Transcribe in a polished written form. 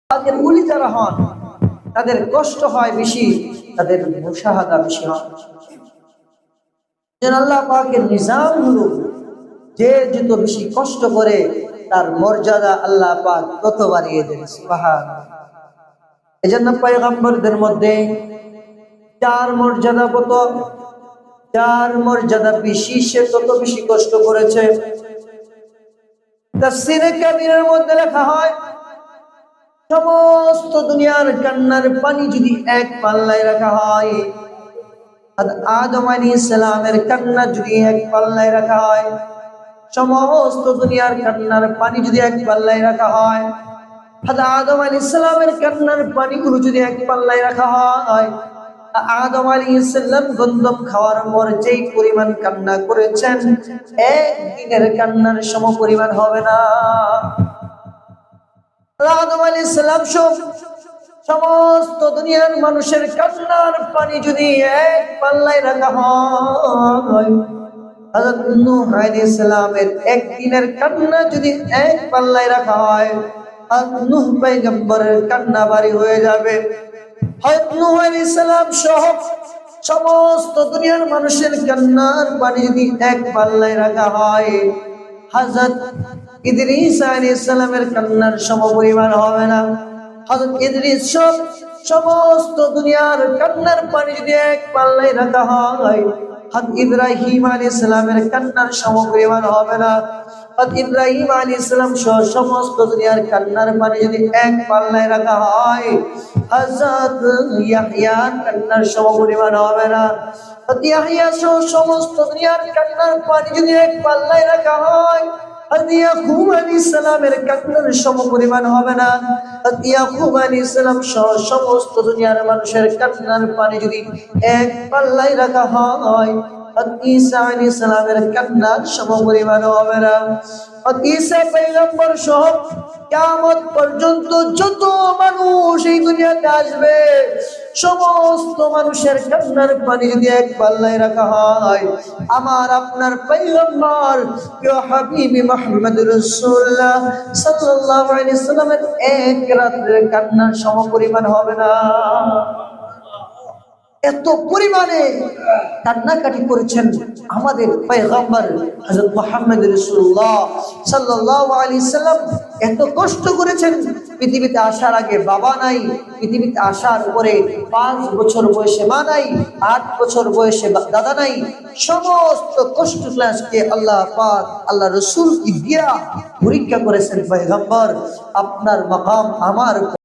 তাদের উলি যারা হন তাদের কষ্ট হয় বেশি, তাদের মুশাহাদা বেশি হয়। যেন আল্লাহ পাকের নিজাম হলো যে যত বেশি কষ্ট করে তার মর্যাদা আল্লাহ পাক তত বাড়িয়ে দেন। সুবহানাল্লাহ। এজন্য পয়গম্বরদের মধ্যে যার মর্যাদা কত, যার মর্যাদা বেশি সে তত বেশি কষ্ট করেছে। তাফসীরে কাবীরের মধ্যে লেখা হয়, সমস্ত দুনিয়ার কান্নার পানি যদি এক পাল্লায় রাখা হয়, আদম আলাইহিস সালামের কান্না যদি এক পাল্লায় রাখা হয়, সমস্ত দুনিয়ার কান্নার পানি যদি এক পাল্লায় রাখা হয়, আদম আলাইহিস সালামের কান্নার পানিগুলো যদি এক পাল্লায় রাখা হয়, আদম আলাইহিস সালাম গন্ধম খাওয়ার পর যেই পরিমাণ কান্না করেছেন একদিনের কান্নার সমপরিমাণ হবে না। আদম আলাইহিস সালাম সমস্ত দুনিয়ার মানুষের কান্নার পানি যদি এক পাল্লায় রাখা হয়, হযরত নূহ আলাইহিস সালামের একদিনের কান্না যদি এক পাল্লায় রাখা হয়, হযরত নূহ পয়গম্বরের কান্না ভারী হয়ে যাবে। হযরত নূহ আলাইহিস সালাম সহ সমস্ত দুনিয়ার মানুষের কান্নার পানি যদি এক পাল্লায় রাখা হয়, হযরত ইদ্রিস আলাইহিস সালামের কান্নার সমপরিমাণ হবে না। হযরত ইদ্রিস সমস্ত দুনিয়ার কান্নার পানি যদি এক পাল্লায় রাখা হয়, হযরত ইব্রাহিম আলাইহিস সালামের কান্নার সমপরিমাণ হবে না। হযরত ইব্রাহিম আলাইহিস সালাম সমস্ত দুনিয়ার কান্নার পানি যদি এক পাল্লায় রাখা হয়, হযরত ইয়াহইয়ার কান্নার সমপরিমাণ হবে না। হযরত ইয়াহইয়া সমস্ত দুনিয়ার কান্নার পানি যদি এক পাল্লায় রাখা হয়, হযরত ইয়াকুব আলাইহিস সালামের কান্নার সমপরিমাণ হবে না। হযরত ইয়াকুব আলাইহিস সালাম সমস্ত দুনিয়ার মানুষের কান্নার পানি যদি এক পাল্লায় রাখা হয়, হযরত ঈসা আলাইহিস সালামের কান্নার সমপরিমাণ হবে না। হযরত ঈসা পয়গম্বর সহ কিয়ামত পর্যন্ত যত মানুষ এই দুনিয়াতে আসবে সমস্ত মানুষের কান্নার পানি যদি এক পাল্লায় রাখা হয়, আমার আপনার পয়গম্বর প্রিয় হাবিবি মুহাম্মদুর রাসূলুল্লাহ সাল্লাল্লাহু আলাইহি ওয়াসাল্লামের এক রাতের কান্নার সমপরিমাণ হবে না। এত পরিমাণে কান্নাকাটি করেছেন আমাদের পয়গম্বর হযরত মুহাম্মদ রাসূলুল্লাহ সাল্লাল্লাহু আলাইহি সাল্লাম। এত কষ্ট করেছেন, পৃথিবীতে আসার আগে বাবা নাই, পৃথিবীতে আসার পরে 5 বছর বয়সে মা নাই, 8 বছর বয়সে দাদা নাই। সমস্ত কষ্ট ক্লাসকে আল্লাহ পাক আল্লাহ রাসূল কি দিয়া পরীক্ষা করেছেন। পয়গম্বর আপনার মাকাম আমার